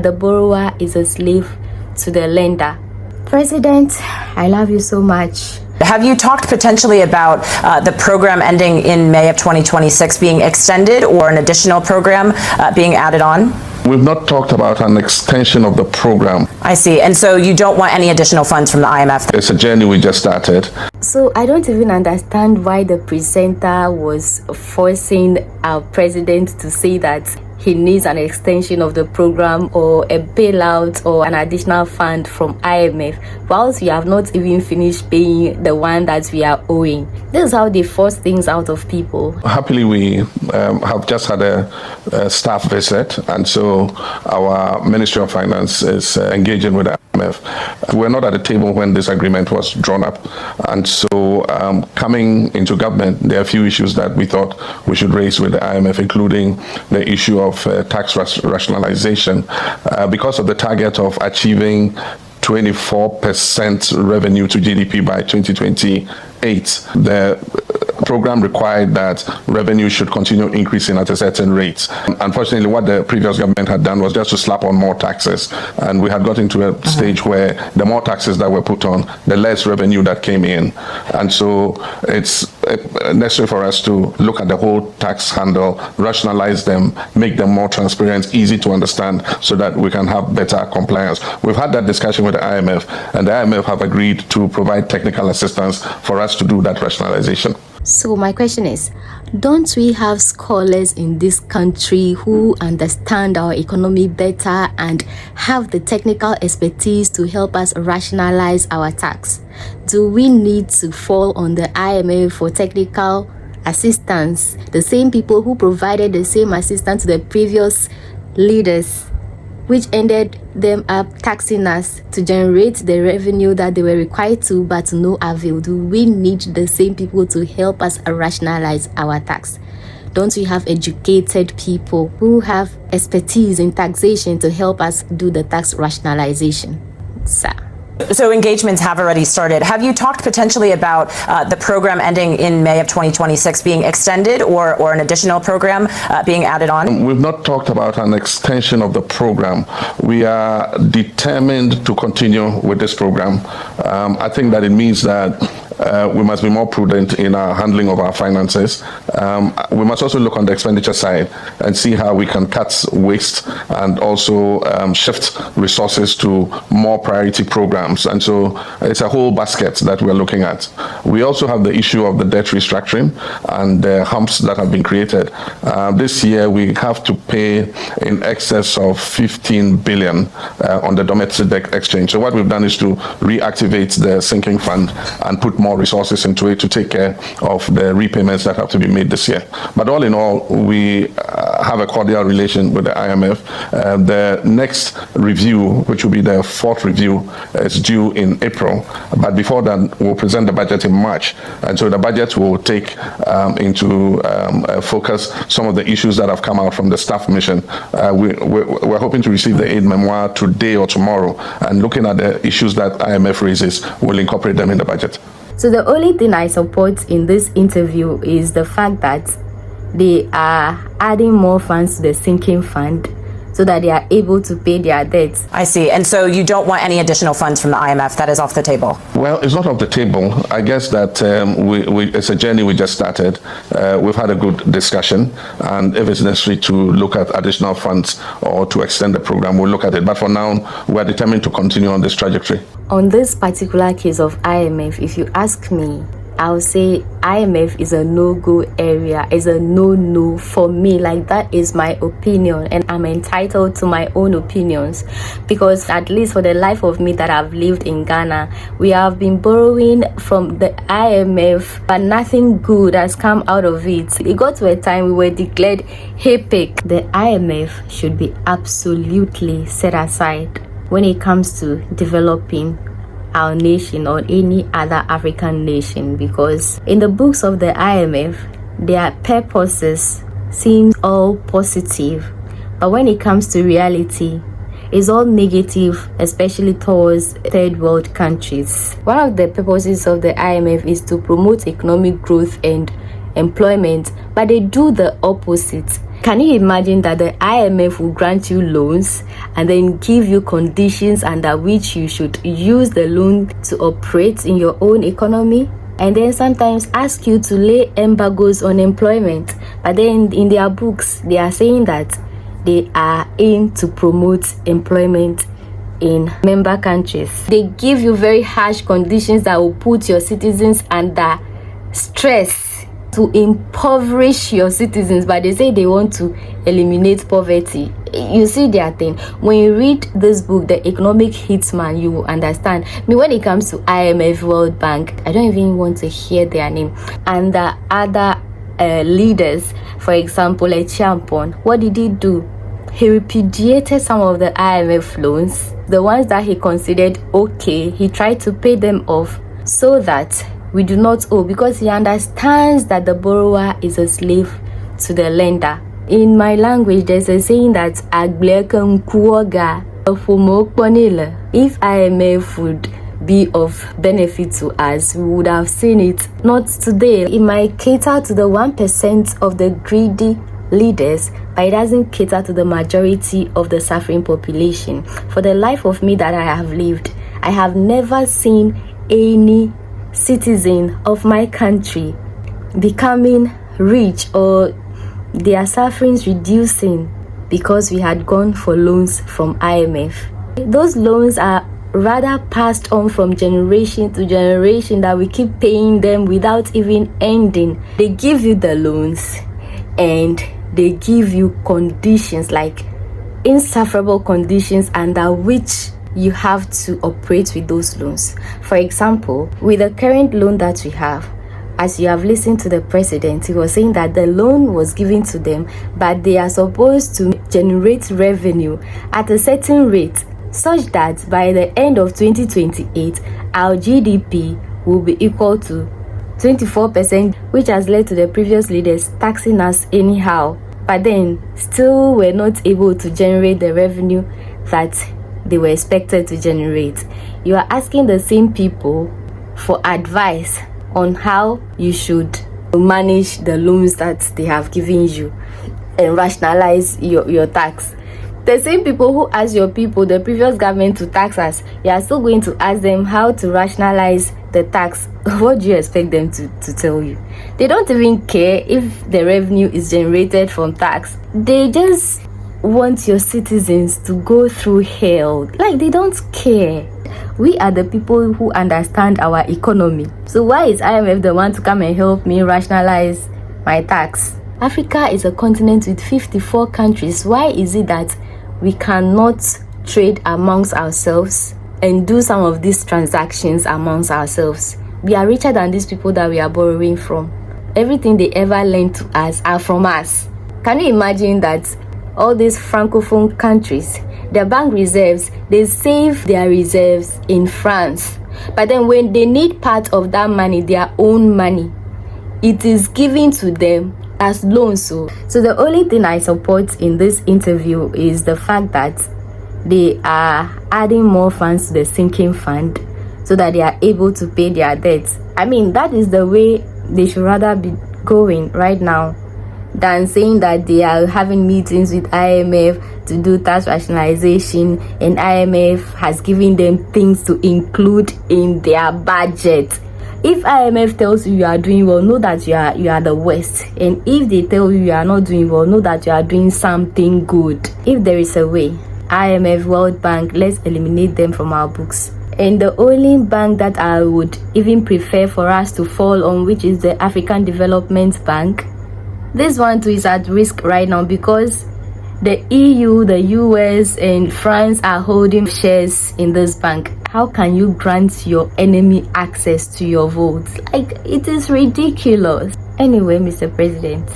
The borrower is a slave to the lender. President, I love you so much. Have you talked potentially about the program ending in May of 2026 being extended or an additional program being added on? We've not talked about an extension of the program. I see. And so you don't want any additional funds from the IMF? It's a journey we just started. So I don't even understand why the presenter was forcing our president to say that he needs an extension of the program or a bailout or an additional fund from IMF, whilst we have not even finished paying the one that we are owing. This is how they force things out of people. Happily, we have just had a staff visit, and so our Ministry of Finance is engaging with the IMF. We're not at the table when this agreement was drawn up, and so coming into government, there are a few issues that we thought we should raise with the IMF, including the issue of tax rationalization. Because of the target of achieving 24% revenue to GDP by 2028, the program required that revenue should continue increasing at a certain rate. Unfortunately, what the previous government had done was just to slap on more taxes, and we had gotten to a stage where the more taxes that were put on, the less revenue that came in. And so it's necessary for us to look at the whole tax handle, rationalize them, make them more transparent, easy to understand, so that we can have better compliance. We've had that discussion with the IMF, and the IMF have agreed to provide technical assistance for us to do that rationalization. So my question is, don't we have scholars in this country who understand our economy better and have the technical expertise to help us rationalize our tax? Do we need to fall on the IMF for technical assistance? The same people who provided the same assistance to the previous leaders, which ended them up taxing us to generate the revenue that they were required to, but to no avail. Do we need the same people to help us rationalize our tax? Don't we have educated people who have expertise in taxation to help us do the tax rationalization? So engagements have already started. Have you talked potentially about the program ending in May of 2026 being extended or an additional program being added on? We've not talked about an extension of the program. We are determined to continue with this program. I think that it means that we must be more prudent in our handling of our finances. We must also look on the expenditure side and see how we can cut waste and also shift resources to more priority programs. And so it's a whole basket that we're looking at. We also have the issue of the debt restructuring and the humps that have been created. This year we have to pay in excess of 15 billion on the domestic debt exchange. So what we've done is to reactivate the sinking fund and put more resources into it to take care of the repayments that have to be made this year. But all in all, we have a cordial relation with the IMF. The next review, which will be the fourth review, is due in April. But before that, we'll present the budget in March. And so the budget will take into focus some of the issues that have come out from the staff mission. We're hoping to receive the aid memoir today or tomorrow. And looking at the issues that IMF raises, we'll incorporate them in the budget. So the only thing I support in this interview is the fact that they are adding more funds to the sinking fund so that they are able to pay their debts. I see. And so you don't want any additional funds from the IMF. That is off the table. Well, it's not off the table. I guess that it's a journey we just started. We've had a good discussion, and if it's necessary to look at additional funds or to extend the program, we'll look at it. But for now, we're determined to continue on this trajectory. On this particular case of IMF, if you ask me, I'll say IMF is a no-go area, is a no-no for me. Like, that is my opinion, and I'm entitled to my own opinions, because at least for the life of me that I've lived in Ghana, we have been borrowing from the IMF, but nothing good has come out of it. It got to a time we were declared HAPEC. The IMF should be absolutely set aside when it comes to developing our nation or any other African nation, because in the books of the IMF, their purposes seem all positive, but when it comes to reality, it's all negative, especially towards third world countries. One of the purposes of the IMF is to promote economic growth and employment, but they do the opposite. Can you imagine that the IMF will grant you loans and then give you conditions under which you should use the loan to operate in your own economy? And then sometimes ask you to lay embargoes on employment. But then in their books, they are saying that they are in to promote employment in member countries. They give you very harsh conditions that will put your citizens under stress to impoverish your citizens, but they say they want to eliminate poverty. You see their thing. When you read this book, The Economic Hitman, you will understand. When it comes to IMF, World Bank, I don't even want to hear their name. And the other leaders, for example, like Champon, what did he do? He repudiated some of the IMF loans, the ones that he considered okay. He tried to pay them off so that we do not owe, because he understands that the borrower is a slave to the lender. In my language, there's a saying that if IMF would be of benefit to us, we would have seen it. Not today. It might cater to the 1% of the greedy leaders, but it doesn't cater to the majority of the suffering population. For the life of me that I have lived, I have never seen any citizen of my country becoming rich or their sufferings reducing because we had gone for loans from IMF. Those loans are rather passed on from generation to generation, that we keep paying them without even ending. They give you the loans and they give you conditions, like insufferable conditions under which you have to operate with those loans. For example, with the current loan that we have, as you have listened to the president, he was saying that the loan was given to them, but they are supposed to generate revenue at a certain rate, such that by the end of 2028, our GDP will be equal to 24%, which has led to the previous leaders taxing us anyhow. But then, still we're not able to generate the revenue that they were expected to generate. You are asking the same people for advice on how you should manage the loans that they have given you and rationalize your tax. The same people who ask your people, the previous government, to tax us, you are still going to ask them how to rationalize the tax. What do you expect them to tell you? They don't even care if the revenue is generated from tax. They just want your citizens to go through hell. Like, they don't care. We are the people who understand our economy. So why is IMF the one to come and help me rationalize my tax? Africa is a continent with 54 countries. Why is it that we cannot trade amongst ourselves and do some of these transactions amongst ourselves? We are richer than these people that we are borrowing from. Everything they ever lend to us are from us. Can you imagine that all these francophone countries, their bank reserves, they save their reserves in France, but then when they need part of that money, their own money, it is given to them as loans. So the only thing I support in this interview is the fact that they are adding more funds to the sinking fund so that they are able to pay their debts. I mean, that is the way they should rather be going right now than saying that they are having meetings with IMF to do tax rationalization, and IMF has given them things to include in their budget. If IMF tells you are doing well, know that you are the worst. And if they tell you are not doing well, know that you are doing something good. If there is a way, IMF, World Bank, let's eliminate them from our books. And the only bank that I would even prefer for us to fall on, which is the African Development Bank, this one too is at risk right now because the EU, the US, and France are holding shares in this bank. How can you grant your enemy access to your votes? Like, it is ridiculous. Anyway, Mr. President,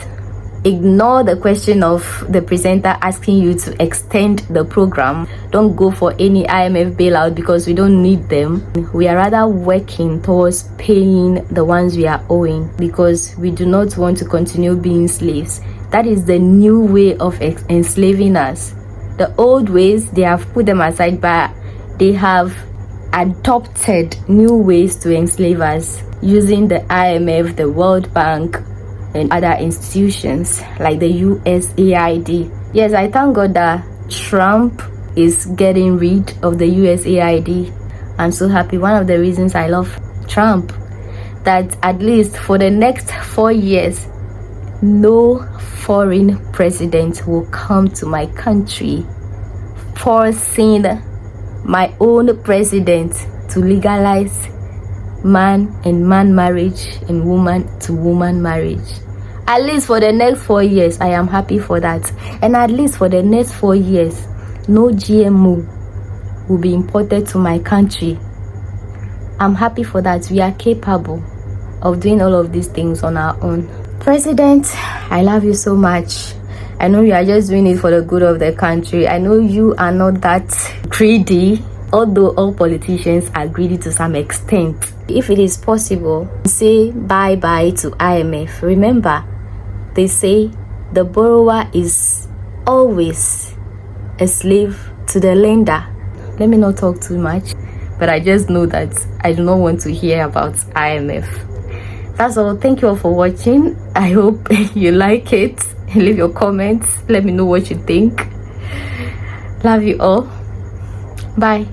ignore the question of the presenter asking you to extend the program. Don't go for any IMF bailout because we don't need them. We are rather working towards paying the ones we are owing because we do not want to continue being slaves. That is the new way of enslaving us. The old ways, they have put them aside, but they have adopted new ways to enslave us using the IMF, the World Bank, and other institutions like the USAID. Yes, I thank God that Trump is getting rid of the USAID. I'm so happy. One of the reasons I love Trump, that at least for the next 4 years, no foreign president will come to my country forcing my own president to legalize man and man marriage and woman to woman marriage. At least for the next 4 years, I am happy for that. And at least for the next 4 years, no GMO will be imported to my country. I'm happy for that. We are capable of doing all of these things on our own. President, I love you so much. I know you are just doing it for the good of the country. I know you are not that greedy, although all politicians are greedy to some extent. If it is possible, say bye-bye to IMF. Remember, they say the borrower is always a slave to the lender. Let me not talk too much, but I just know that I do not want to hear about IMF. That's all. Thank you all for watching. I hope you like it. Leave your comments. Let me know what you think. Love you all. Bye.